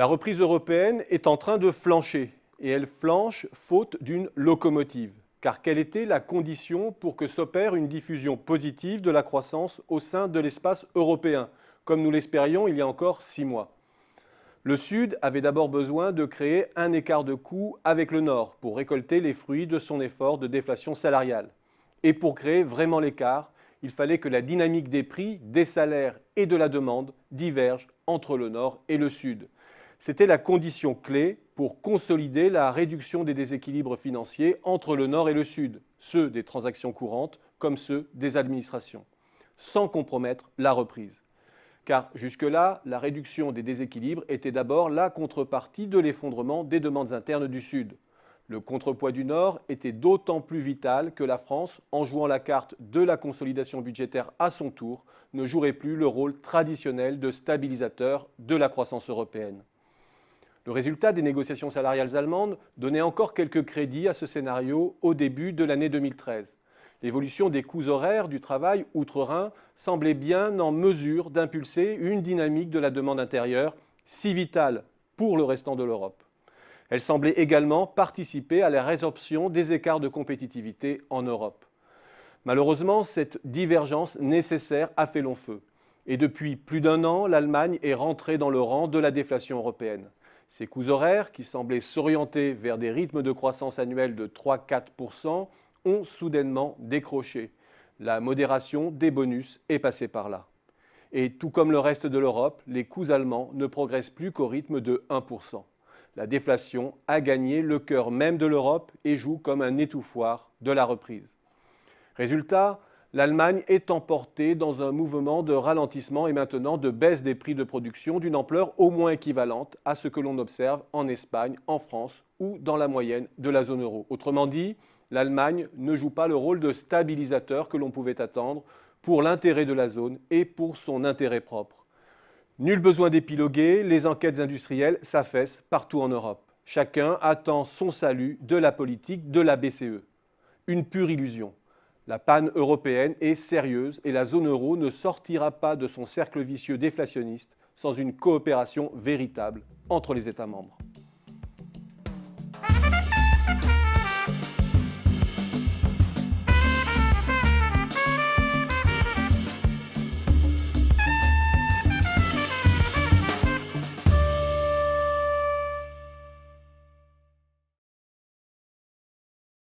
La reprise européenne est en train de flancher, et elle flanche faute d'une locomotive. Car quelle était la condition pour que s'opère une diffusion positive de la croissance au sein de l'espace européen, comme nous l'espérions il y a encore 6 mois? Le Sud avait d'abord besoin de créer un écart de coût avec le Nord pour récolter les fruits de son effort de déflation salariale. Et pour créer vraiment l'écart, il fallait que la dynamique des prix, des salaires et de la demande diverge entre le Nord et le Sud. C'était la condition clé pour consolider la réduction des déséquilibres financiers entre le Nord et le Sud, ceux des transactions courantes comme ceux des administrations, sans compromettre la reprise. Car jusque-là, la réduction des déséquilibres était d'abord la contrepartie de l'effondrement des demandes internes du Sud. Le contrepoids du Nord était d'autant plus vital que la France, en jouant la carte de la consolidation budgétaire à son tour, ne jouerait plus le rôle traditionnel de stabilisateur de la croissance européenne. Le résultat des négociations salariales allemandes donnait encore quelques crédits à ce scénario au début de l'année 2013. L'évolution des coûts horaires du travail outre-Rhin semblait bien en mesure d'impulser une dynamique de la demande intérieure si vitale pour le restant de l'Europe. Elle semblait également participer à la résorption des écarts de compétitivité en Europe. Malheureusement, cette divergence nécessaire a fait long feu. Et depuis plus d'un an, l'Allemagne est rentrée dans le rang de la déflation européenne. Ces coûts horaires, qui semblaient s'orienter vers des rythmes de croissance annuels de 3-4%, ont soudainement décroché. La modération des bonus est passée par là. Et tout comme le reste de l'Europe, les coûts allemands ne progressent plus qu'au rythme de 1%. La déflation a gagné le cœur même de l'Europe et joue comme un étouffoir de la reprise. Résultat, l'Allemagne est emportée dans un mouvement de ralentissement et maintenant de baisse des prix de production d'une ampleur au moins équivalente à ce que l'on observe en Espagne, en France ou dans la moyenne de la zone euro. Autrement dit, l'Allemagne ne joue pas le rôle de stabilisateur que l'on pouvait attendre pour l'intérêt de la zone et pour son intérêt propre. Nul besoin d'épiloguer, les enquêtes industrielles s'affaissent partout en Europe. Chacun attend son salut de la politique de la BCE. Une pure illusion. La panne européenne est sérieuse et la zone euro ne sortira pas de son cercle vicieux déflationniste sans une coopération véritable entre les États membres.